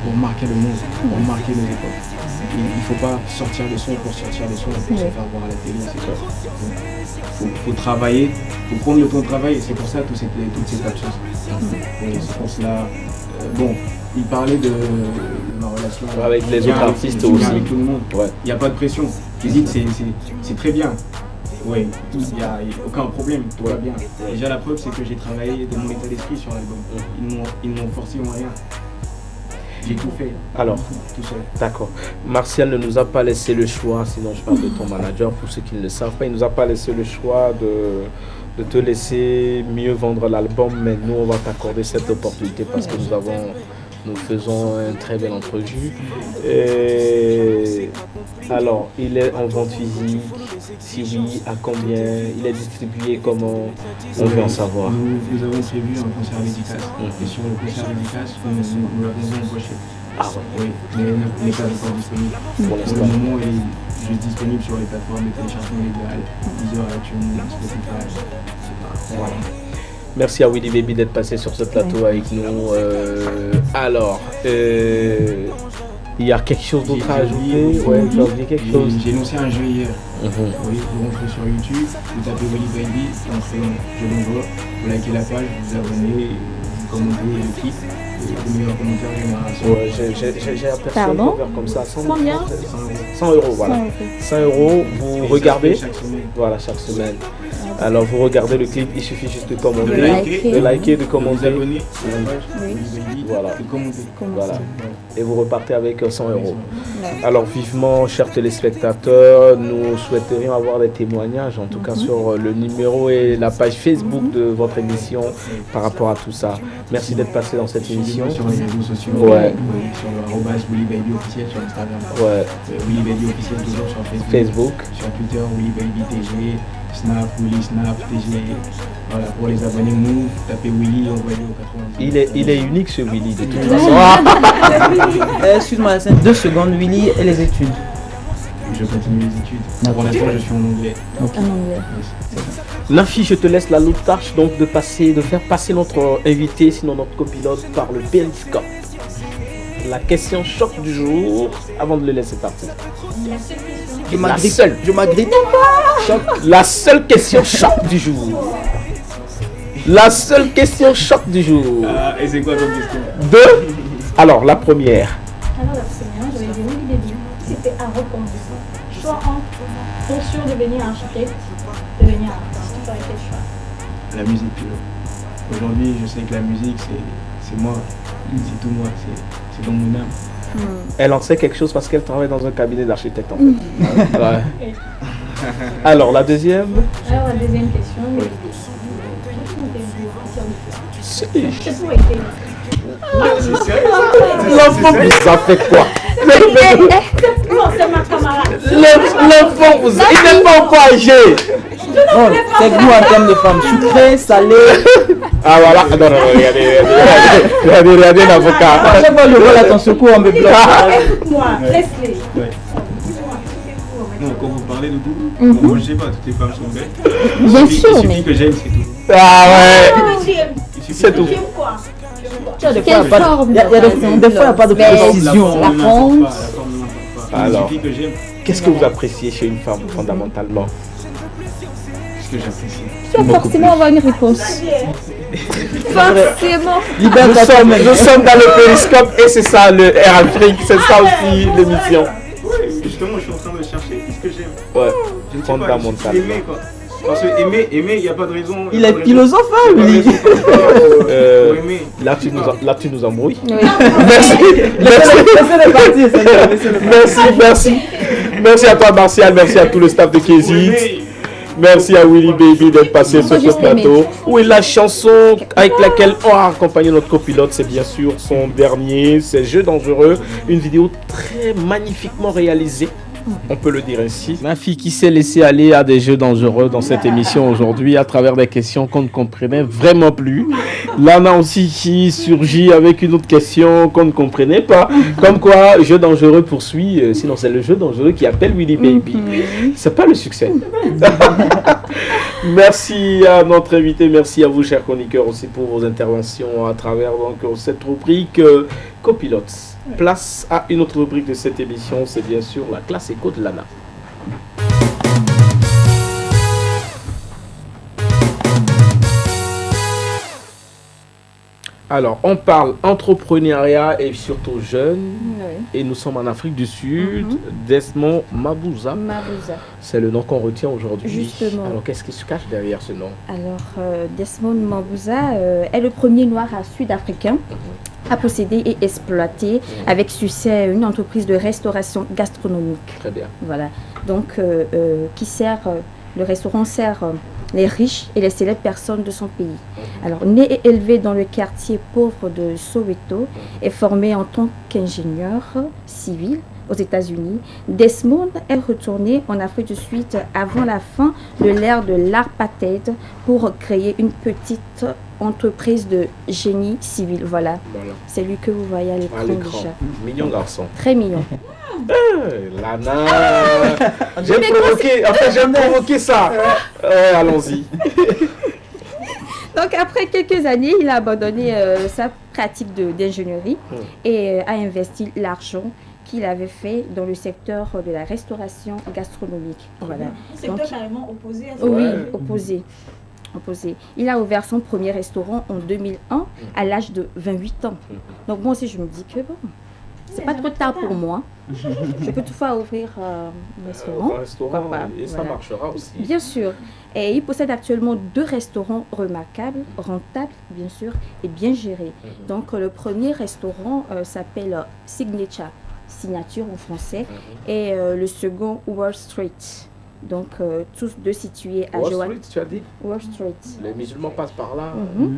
pour marquer le monde, pour marquer nos époques. Il ne faut pas sortir des sons pour sortir des sons, pour se faire voir à la télé, c'est ça. Il faut travailler, il faut prendre le temps de travailler. C'est pour ça toutes ces absences. Et c'est pour cela, bon, il parlait de ma relation avec les autres artistes aussi. Avec tout le monde. Il n'y a pas de pression. Hésite, c'est très bien. Oui, il n'y a aucun problème, tout va bien. Déjà la preuve c'est que j'ai travaillé de mon état d'esprit sur l'album. Ils m'ont forcé en rien. J'ai tout fait. Alors, tout seul. D'accord. Martial ne nous a pas laissé le choix, sinon je parle de ton manager pour ceux qui ne le savent pas, il ne nous a pas laissé le choix de te laisser mieux vendre l'album, mais nous on va t'accorder cette opportunité parce que nous faisons une très belle entrevue. Alors, il est en vente physique? Si oui, à combien? Il est distribué comment? On veut en savoir. Nous avons prévu un concert dédicace. Et sur le concert dédicace, nous l'avons embauché. Ah oui, mais il n'est pas encore disponible. Pour le moment, il est juste disponible sur les plateformes de téléchargement légales, Deezer, iTunes, Spotify, etc. Voilà. Merci à Willy Baby d'être passé sur ce plateau avec nous. Alors, il y a quelque chose d'autre à ajouter? Ouais, j'ai oublié quelque chose. J'ai lancé un jeu hier. Oui, vous rentrez sur YouTube, vous tapez Willy Baby, entrez dans Je l'envoie, vous likez la page, vous abonnez, vous commentez le clip. Le meilleur commentaire génération. Ouais, j'ai aperçu un cover comme ça. 100 euros, voilà. 100 euros, vous regardez. Voilà, chaque semaine. Alors vous regardez le clip, il suffit juste de commenter, de liker, de commenter. Voilà. Voilà. Et vous repartez avec 100 euros. Alors vivement, chers téléspectateurs, nous souhaiterions avoir des témoignages, en tout cas sur le numéro et la page Facebook de votre émission par rapport à tout ça. Merci d'être passé dans cette émission. Sur les réseaux sociaux, sur Willy Baby officiel sur Instagram, Willy Baby officiel toujours sur Facebook, sur Twitter, Willy Baby TG, Snap, Willy Snap, TG. Voilà, pour les abonnés Move, tapez Willy, envoyez au 90. Il est unique ce Willy de toute façon. Excuse-moi, 2 secondes, Willy et les études. Je continue les études. Pour l'instant, je suis en anglais. En anglais. Nafi, je te laisse la lourde tâche donc de faire passer notre invité, sinon notre copilote, par le périscope. La question choc du jour, avant de le laisser partir. Je m'agrippe. La seule question choc du jour. La seule question choc du jour. Et c'est quoi ton question? Alors, la première. Alors, la première, j'avais des idées. C'était à reconduire. Soit en fonction de devenir architecte, devenir artiste. Ça aurait été le choix. La musique, toujours. Aujourd'hui, je sais que la musique, c'est moi. C'est tout moi. C'est dans mon âme. Elle en sait quelque chose parce qu'elle travaille dans un cabinet d'architecte en fait. Ouais. Alors, la deuxième. Alors, la deuxième question. L'enfant vous a fait quoi? C'est ma camarade. L'enfant vous a... Il n'est pas encore âgé. Non, c'est goût en termes de femmes. Sucré, salé. Ah voilà. Non, regardez l'avocat. À chaque fois, le rôle à ton secours, on me bloque. Moi, laisse-les. Non, quand vous parlez de goût, moi je sais pas, toutes les femmes sont belles. Bien sûr, il suffit que j'aime, c'est tout. Ah ouais. C'est tout. Tu aimes quoi? Quelle forme? Des fois, il n'y a pas de précision. La forme. Alors, il suffit que j'aime. qu'est-ce que vous appréciez chez une femme fondamentalement? Qu'est-ce que j'apprécie? Tu vas forcément avoir une réponse. Forcément. Nous sommes dans le périscope et c'est ça le Air Afrique, c'est ça aussi l'émission. Justement, je suis en train de chercher. Qu'est-ce que j'aime? Ouais, je ne fondamental. Aimer quoi. Parce que aimer, il n'y a pas de raison. Il est philosophe, hein, Willy. Là, tu nous embrouilles. Oui. Merci à toi, Martial. Merci à tout le staff de Kézit. Merci à Willy Baby d'être passé sur ce plateau. Oui, la chanson avec laquelle on a accompagné notre copilote, c'est bien sûr son dernier, c'est Jeux dangereux. Une vidéo très magnifiquement réalisée. On peut le dire ainsi. Ma fille qui s'est laissée aller à des jeux dangereux dans cette émission aujourd'hui à travers des questions qu'on ne comprenait vraiment plus. Lana aussi qui surgit avec une autre question qu'on ne comprenait pas. Comme quoi, jeu dangereux poursuit. Sinon, c'est le jeu dangereux qui appelle Willy Baby. C'est pas le succès. Merci à notre invité. Merci à vous, chers chroniqueurs, aussi pour vos interventions à travers donc, cette rubrique Copilote. Place à une autre rubrique de cette émission, c'est bien sûr la classe éco de Lana. Alors, on parle entrepreneuriat et surtout jeunes. Oui. Et nous sommes en Afrique du Sud. Desmond Mabouza. C'est le nom qu'on retient aujourd'hui. Justement. Alors, qu'est-ce qui se cache derrière ce nom? Alors, Desmond Mabouza est le premier noir sud-africain à posséder et exploiter avec succès une entreprise de restauration gastronomique. Très bien. Voilà. Donc, qui sert, le restaurant sert les riches et les célèbres personnes de son pays. Alors, né et élevé dans le quartier pauvre de Soweto et formé en tant qu'ingénieur civil aux États-Unis, Desmond est retourné en Afrique du Sud avant la fin de l'ère de l'apartheid pour créer une petite entreprise de génie civil. Voilà. C'est lui que vous voyez à l'écran déjà. Mignon garçon. Très mignon. Lana, j'aime provoquer ça. Allons-y. Donc après quelques années, il a abandonné sa pratique d'ingénierie et a investi l'argent qu'il avait fait dans le secteur de la restauration gastronomique. Voilà. Un secteur carrément opposé à ça. Oui, opposé. Il a ouvert son premier restaurant en 2001 à l'âge de 28 ans. Donc moi aussi je me dis que bon, c'est pas trop tard pour moi. Je peux toutefois ouvrir un restaurant. Et ça marchera aussi. Bien sûr. Et il possède actuellement 2 restaurants remarquables, rentables bien sûr, et bien gérés. Donc le premier restaurant s'appelle Signature en français, et le second Wall Street. Donc tous deux situés à Wall Street, tu as dit? Wall Street. Les musulmans passent par là. Oui.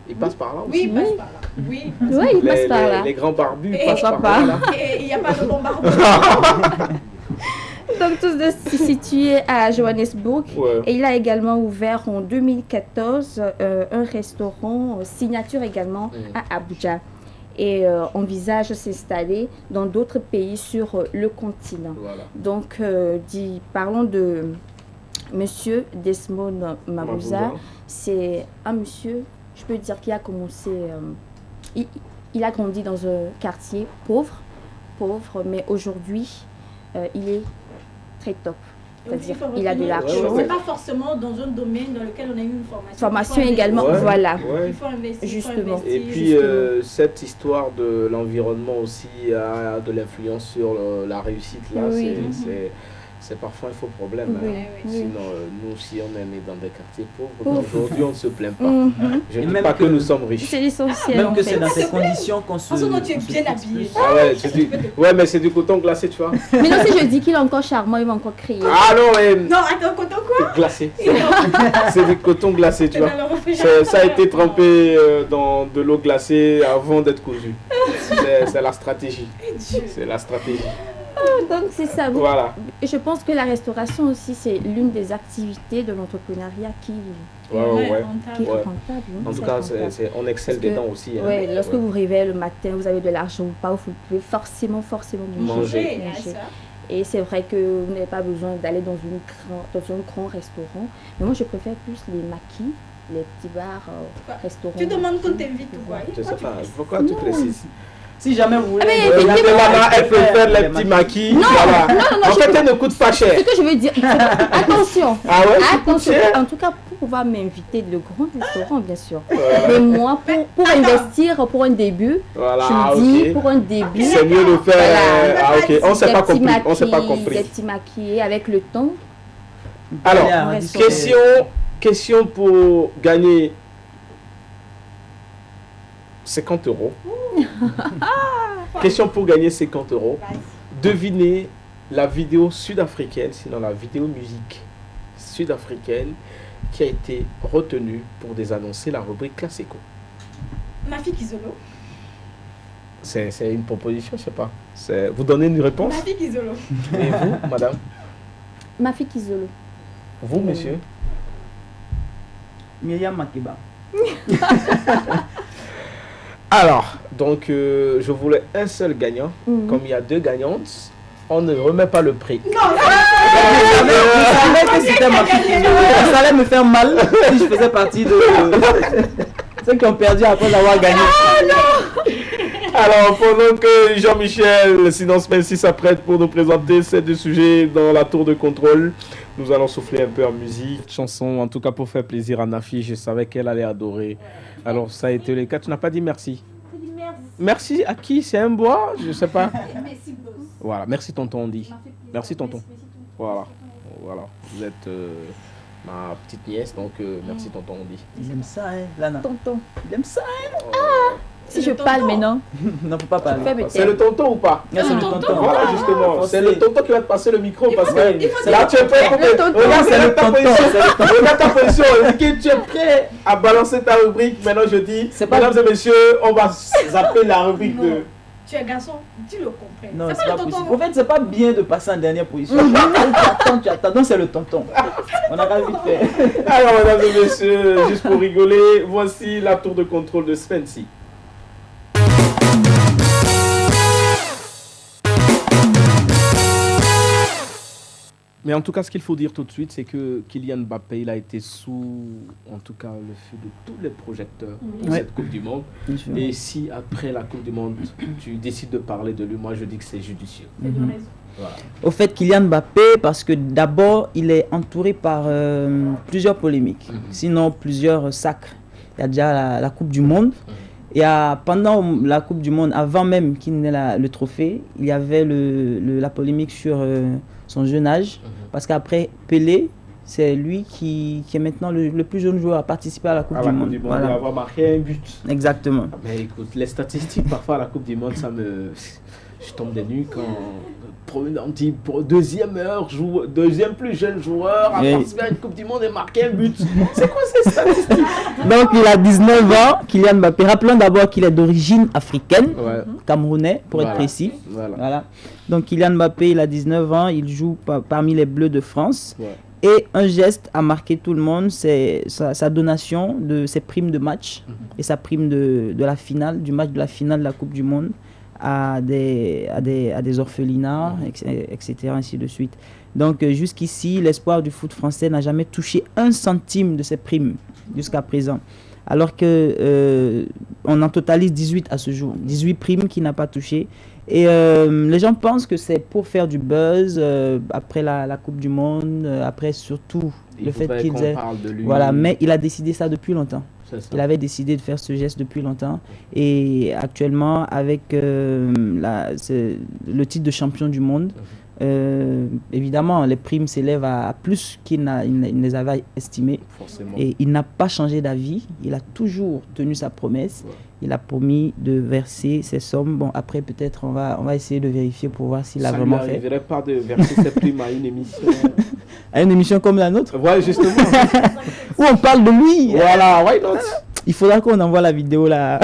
Ils passent par là aussi. Oui, ils passent par là. Oui, ils passent par là. Les grands barbus passent par là. Et il n'y a pas de bon barbu. Donc tous deux situés à Johannesburg. Et il a également ouvert en 2014 un restaurant Signature également à Abuja. Et envisage de s'installer dans d'autres pays sur le continent. Voilà. Donc, parlons de Monsieur Desmond Mabouza. C'est un monsieur, je peux dire, qui a commencé... il a grandi dans un quartier pauvre, mais aujourd'hui, il est très top. C'est-à-dire il a de l'argent. C'est pas forcément dans un domaine dans lequel on a eu une formation. Formation également, voilà. Il faut investir. Justement. Et puis cette histoire de l'environnement aussi a de l'influence sur la réussite là. C'est parfois un faux problème. Sinon, nous aussi, on est nés dans des quartiers pauvres. Aujourd'hui, on ne se plaint pas. Je ne dis pas que nous sommes riches. C'est l'essentiel. Même que c'est dans ces conditions qu'on se... En tu es bien habillé. Ouais, mais c'est du coton glacé, tu vois. Mais non, si je dis qu'il est encore charmant, il va encore crier. Ah non, mais... Non, attends, coton quoi? Glacé. C'est du coton glacé, tu vois. Ça a été trempé dans de l'eau glacée avant d'être cousu. C'est la stratégie. C'est la stratégie. Donc c'est ça. Voilà. Et je pense que la restauration aussi, c'est l'une des activités de l'entrepreneuriat qui est rentable. En tout cas, on excelle dedans aussi. Lorsque vous réveillez le matin, vous avez de l'argent ou pas, vous pouvez forcément manger. Et c'est vrai que vous n'avez pas besoin d'aller dans un grand restaurant. Mais moi, je préfère plus les maquis, les petits bars, restaurants. Tu demandes qu'on t'invite ou quoi? Je sais pas. Pourquoi tu précises? Si jamais vous voulez... elle peut faire les petits maquis. Non, en fait, elle ne coûte pas cher. Ce que je veux dire, attention. Attention. En tout cas, pour pouvoir m'inviter de grands restaurants, bien sûr. Mais moi, pour investir pour un début, je me dis, pour un début... C'est mieux de faire... On ne s'est pas compris. Des petits maquillés avec le temps. Alors, question pour gagner 50 €. Question pour gagner 50 €. Devinez la vidéo sud-africaine, sinon la vidéo musique sud-africaine qui a été retenue pour désannoncer la rubrique Classico? Mafik Izolo. C'est une proposition, je sais pas. Vous donnez une réponse? Mafik Izolo. Et vous, madame? Mafik Izolo. Vous, monsieur? Myriam Makeba. Alors, donc, je voulais un seul gagnant. Comme il y a deux gagnantes, on ne remet pas le prix. Non, je savais que c'était Mafik Izolo. Ça allait me faire mal si je faisais partie de ceux qui ont perdu après avoir gagné. Alors, pendant que Jean-Michel, sinon Spency s'apprête pour nous présenter ces deux sujets dans la tour de contrôle, nous allons souffler un peu en musique. Chanson, en tout cas pour faire plaisir à Nafi, je savais qu'elle allait adorer. Alors, ça a été le cas. Tu n'as pas dit merci? Merci à qui? C'est un bois? Je ne sais pas. Merci, boss. Voilà, merci tonton, on dit. Merci tonton. Voilà, voilà. Vous êtes ma petite nièce, donc merci tonton, on dit. Il aime ça, hein, Lana. Tonton. Il aime ça, hein. Si je parle maintenant. Non, faut pas parler. C'est le tonton ou pas? Non, c'est le tonton. Voilà, justement. C'est le tonton qui va te passer le micro parce que c'est là, tu es prêt. Regarde, c'est le tonton. Regarde ta position. Tu es prêt à balancer ta rubrique. Maintenant, je dis, mesdames et messieurs, on va zapper la rubrique de... Tu es garçon, tu le comprends. Non, c'est pas possible. En fait, c'est pas bien de passer en dernière position. Tu attends. Donc, c'est le tonton. On a pas vite fait. Alors, mesdames et messieurs, juste pour rigoler, voici la tour de contrôle de Spency. Mais en tout cas, ce qu'il faut dire tout de suite, c'est que Kylian Mbappé, il a été sous, en tout cas, le feu de tous les projecteurs de cette Coupe du Monde. Et si après la Coupe du Monde, tu décides de parler de lui, moi je dis que c'est judicieux. Voilà. Au fait, Kylian Mbappé, parce que d'abord, il est entouré par plusieurs polémiques, sinon plusieurs sacres. Il y a déjà la Coupe du Monde. Et pendant la Coupe du Monde, avant même qu'il n'ait le trophée, il y avait la polémique sur son jeune âge. Parce qu'après Pelé, c'est lui qui est maintenant le plus jeune joueur à participer à la Coupe du Monde. Voilà. Il va avoir marqué un but. Exactement. Mais écoute, les statistiques, parfois à la Coupe du Monde, je tombe des nues quand on dit pour deuxième plus jeune joueur à participer à une Coupe du Monde et marquer un but. C'est quoi ces statistiques? Donc il a 19 ans, Kylian Mbappé. Rappelons d'abord qu'il est d'origine africaine, camerounais pour être précis. Voilà. Donc Kylian Mbappé, il a 19 ans, il joue parmi les Bleus de France. Et un geste a marqué tout le monde, c'est sa donation de ses primes de match et sa prime de la finale, du match de la finale de la Coupe du Monde à des orphelinats, etc., ainsi de suite. Donc jusqu'ici, l'espoir du foot français n'a jamais touché 1 centime de ses primes jusqu'à présent. Alors que on en totalise 18 à ce jour, 18 primes qu'il n'a pas touché. Et les gens pensent que c'est pour faire du buzz après la Coupe du Monde, après surtout le fait qu'il ait... Voilà, mais il a décidé ça depuis longtemps. Il avait décidé de faire ce geste depuis longtemps. Et actuellement, avec le titre de champion du monde, évidemment, les primes s'élèvent à plus qu'il ne les avait estimées. Forcément. Et il n'a pas changé d'avis. Il a toujours tenu sa promesse. Il a promis de verser ces sommes. Bon, après, peut-être, on va essayer de vérifier pour voir s'il a vraiment fait. Ça ne lui arriverait pas de verser ses primes à une émission. À une émission comme la nôtre? Ouais, justement. Où on parle de lui. Voilà, why not? Il faudra qu'on envoie la vidéo là.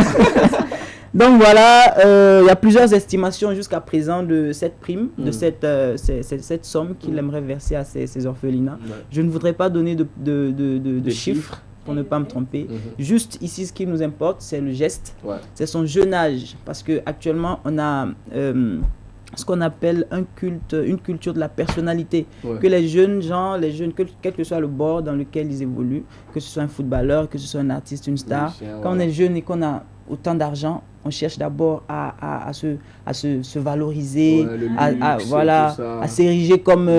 Donc voilà, il y a plusieurs estimations jusqu'à présent de cette prime, de cette somme qu'il aimerait verser à ces orphelinats. Je ne voudrais pas donner de chiffres pour ne pas me tromper. Juste ici, ce qui nous importe, c'est le geste, c'est son jeune âge. Parce qu'actuellement, on a ce qu'on appelle une culture de la personnalité. Que les jeunes gens, quel que soit le bord dans lequel ils évoluent, que ce soit un footballeur, que ce soit un artiste, une star, quand on est jeune et qu'on a autant d'argent, on cherche d'abord à se valoriser, à s'ériger comme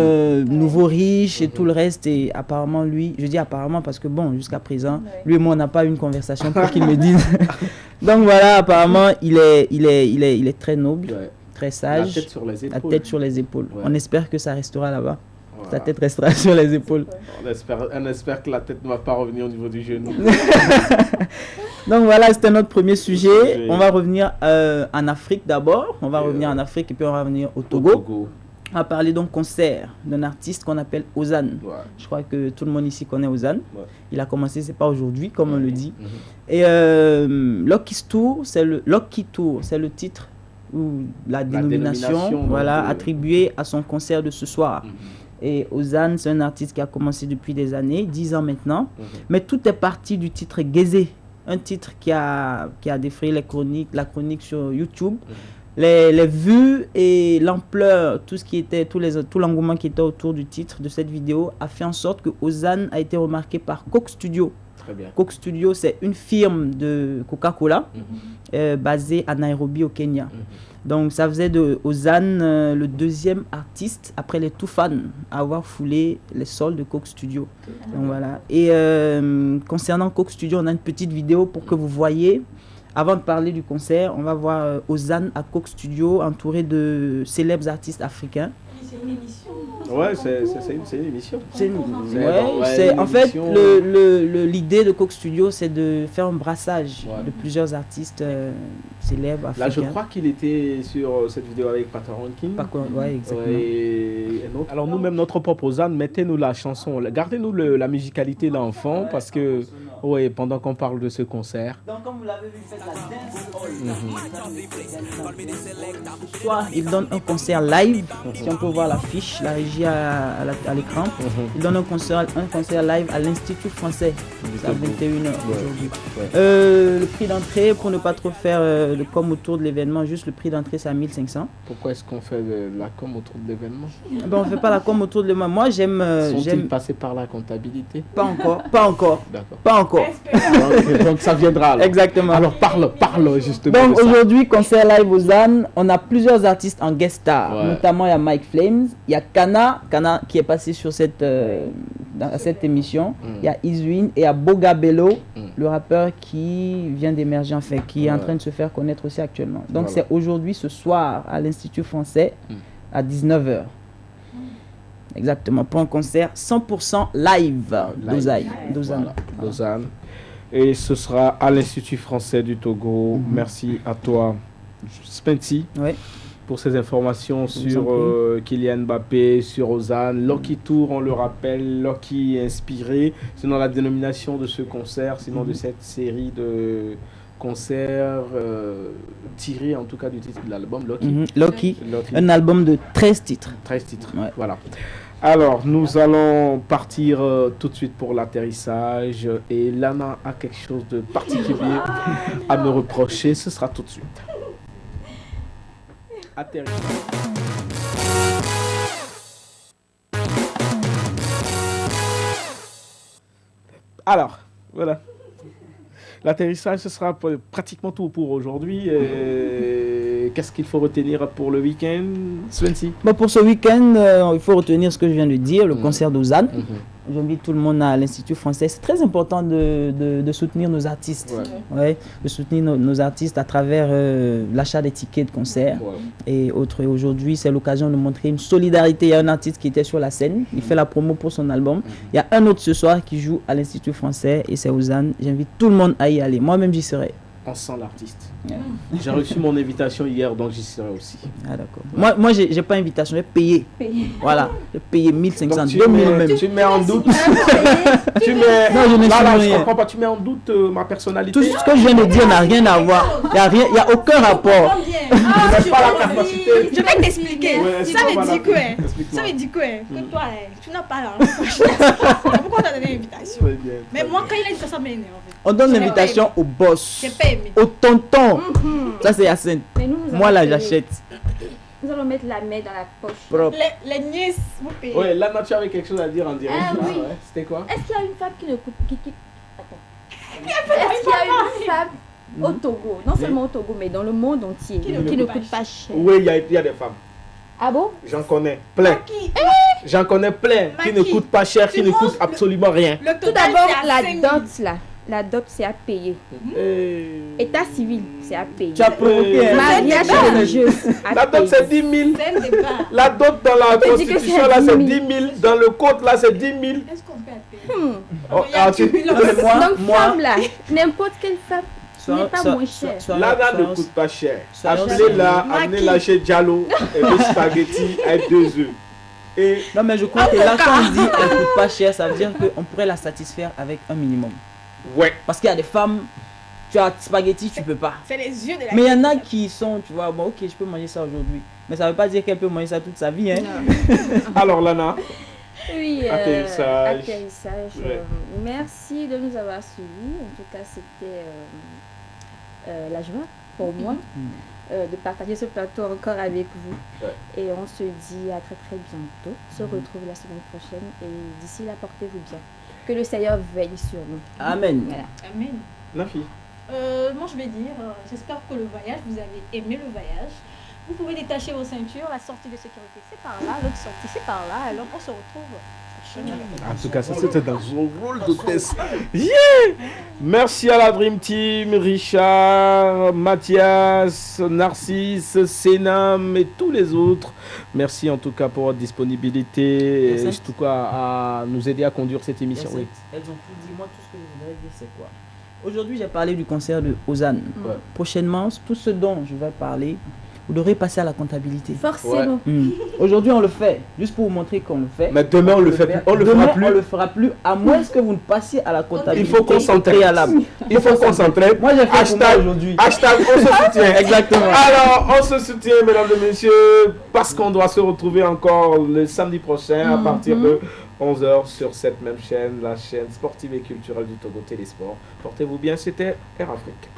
nouveau riche et tout le reste. Et apparemment, lui, je dis apparemment parce que bon, jusqu'à présent, lui et moi, on n'a pas eu une conversation pour qu'il me dise. Donc voilà, apparemment, il est très noble, très sage, la tête sur les épaules. On espère que ça restera là-bas. Sa tête restera sur les épaules. On espère que la tête ne va pas revenir au niveau du genou. Donc voilà, c'était notre premier sujet. On va revenir en Afrique d'abord. On va revenir en Afrique et puis on va revenir au Togo. On va parler d'un concert d'un artiste qu'on appelle Ozan. Ouais. Je crois que tout le monde ici connaît Ozan. Ouais. Il a commencé, c'est pas aujourd'hui, comme on le dit. Et Lucky Tour, c'est le titre ou la dénomination voilà, attribuée à son concert de ce soir. Et Ozan, c'est un artiste qui a commencé depuis des années, 10 ans maintenant. Mais tout est parti du titre Gézé, un titre qui a défrayé la chronique sur YouTube. Les vues et l'ampleur, tout l'engouement qui était autour du titre de cette vidéo a fait en sorte que Ozan a été remarqué par Coke Studio. Très bien. Coke Studio, c'est une firme de Coca-Cola basée à Nairobi au Kenya. Donc ça faisait de Ozan le deuxième artiste après les Toufan à avoir foulé les sols de Coke Studio. Donc voilà. Et concernant Coke Studio, on a une petite vidéo pour que vous voyez. Avant de parler du concert, on va voir Ozan à Coke Studio entouré de célèbres artistes africains. C'est une émission. Ouais, c'est une émission. En fait, l'idée de Coke Studio, c'est de faire un brassage de plusieurs artistes célèbres africains. Là, je crois qu'il était sur cette vidéo avec Pata Rankin. Ouais, exactement. Alors, nous-mêmes, notre propre Ozan, mettez-nous la chanson. Gardez-nous la musicalité là en fond, parce que, pendant qu'on parle de ce concert. Donc, comme vous l'avez vu, faites la dance. Ce soir, il donne un concert live. Si on peut voir l'affiche, la régie à l'écran. Il donne un concert live à l'Institut français. C'est à 21h aujourd'hui. Le prix d'entrée, pour ne pas trop faire de com autour de l'événement, juste le prix d'entrée, c'est à 1500. Pourquoi est-ce qu'on fait la com autour de l'événement? On ne fait pas la com autour de l'événement. Moi, j'aime... Sont-ils passés par la comptabilité? Pas encore. D'accord. Pas encore. Donc ça viendra alors. Exactement. Alors parle justement. Donc aujourd'hui, concert live Ozan, on a plusieurs artistes en guest star. Notamment, il y a Mike Flames, il y a Kana qui est passé sur cette émission. Il y a Izwin et il y a Boga Bello, le rappeur qui vient d'émerger, en fait, qui est en train de se faire connaître aussi actuellement. Donc c'est aujourd'hui, ce soir, à l'Institut français, à 19h. Exactement, pour un concert 100% live d'Ozan. Et ce sera à l'Institut français du Togo. Merci à toi, Spency. Pour ces informations sur Kylian Mbappé, sur Ozan. Lucky Tour, on le rappelle, Lucky inspiré. Sinon la dénomination de ce concert, sinon de cette série de concerts tirés en tout cas du titre de l'album, Lucky. Un album de 13 titres. 13 titres, voilà. Alors, nous allons partir tout de suite pour l'atterrissage. Et Lana a quelque chose de particulier à me reprocher. Ce sera tout de suite. Alors, voilà. L'atterrissage, ce sera pratiquement tout pour aujourd'hui. Qu'est-ce qu'il faut retenir pour le week-end, Svency? Pour ce week-end, il faut retenir ce que je viens de dire, le concert d'Ozan. J'invite tout le monde à l'Institut français. C'est très important de soutenir nos artistes. De soutenir nos artistes à travers l'achat des tickets de concert et autres. Et aujourd'hui, c'est l'occasion de montrer une solidarité. Il y a un artiste qui était sur la scène. Il fait la promo pour son album. Il y a un autre ce soir qui joue à l'Institut français et c'est Ozan. J'invite tout le monde à y aller. Moi-même, j'y serai. On sent l'artiste. J'ai reçu mon invitation hier, donc j'y serai aussi. Ah d'accord. Moi j'ai pas d'invitation, j'ai payé. Voilà, j'ai payé 1500, 2000 même. Tu mets en doute. Non, je comprends pas. Tu mets en doute ma personnalité. Tout ce que je viens de dire n'a rien à voir. Il y a aucun rapport. Je vais t'expliquer. Ça veut dire quoi? Que toi, tu n'as pas l'argent. Pourquoi tu as donné l'invitation? Mais moi, quand il a dit ça m'énerve. On donne l'invitation au boss, au tonton. Ça, c'est Yacine. Moi, là, j'achète. Nous allons mettre la main dans la poche. Les nièces, vous payez. Ouais, là, tu avais quelque chose à dire en direct. Oui. C'était quoi? Est-ce qu'il y a une femme qui ne coupe... Est-ce qu'il y a une femme au Togo, non seulement au Togo, mais dans le monde entier, qui ne coûte pas cher? Oui, il y a des femmes. Ah bon? J'en connais plein. J'en connais plein qui ne coûtent pas cher, qui ne coûtent absolument rien. Tout d'abord, la dot là. La dot, c'est à payer. État civil, c'est à payer. Tu as provoqué un mariage religieux. La dot, c'est 10 000. La dot dans la constitution, là, c'est 10 000. Dans le code, là, c'est 10 000. Est-ce qu'on peut payer? Donc, femme, là, n'importe quelle femme n'est pas moins cher. Lana ne coûte pas cher. Appelez-la, amenez-la chez Diallo et le spaghetti avec 2 œufs. Et... Non, mais je crois que là, quand on dit elle coûte pas cher, ça veut dire qu'on pourrait la satisfaire avec un minimum. Ouais. Parce qu'il y a des femmes, tu as spaghetti, tu peux pas. C'est les yeux de la Mais il y en a qui sont, tu vois, bon, ok, je peux manger ça aujourd'hui. Mais ça veut pas dire qu'elle peut manger ça toute sa vie. Hein. Alors, Lana. Oui, atterrissage. Ouais. Merci de nous avoir suivis. En tout cas, c'était la joie pour moi de partager ce plateau encore avec vous. Ouais. Et on se dit à très très bientôt. On se retrouve la semaine prochaine. Et d'ici là, portez-vous bien. Que le Seigneur veille sur nous. Amen. Voilà. Amen. Nafi. Moi, je vais dire, j'espère que le voyage, vous avez aimé le voyage. Vous pouvez détacher vos ceintures, la sortie de sécurité c'est par là, l'autre sortie c'est par là, alors on se retrouve. En tout cas, ça c'était dans son rôle de test. Yeah! Merci à la Dream Team, Richard, Mathias, Narcisse, Sénam et tous les autres. Merci en tout cas pour votre disponibilité et en tout cas à nous aider à conduire cette émission. Oui. Elles ont tout dit, moi tout ce que je voudrais dire c'est quoi? Aujourd'hui j'ai parlé du concert de Ozan. Ouais. Prochainement, tout ce dont je vais parler, vous devrez passer à la comptabilité. Forcément. Ouais. Aujourd'hui, on le fait, juste pour vous montrer qu'on le fait. Mais demain, on le fait plus. On le fera plus. On le fera plus, à moins que vous ne passiez à la comptabilité. Il faut concentrer. Il faut concentrer. Moi, j'ai fait hashtag aujourd'hui. Hashtag, on se soutient. Exactement. Alors, on se soutient, mesdames et messieurs, parce qu'on doit se retrouver encore le samedi prochain à partir de 11h sur cette même chaîne, la chaîne sportive et culturelle du Togo Télésport. Portez-vous bien, c'était Air Afrique.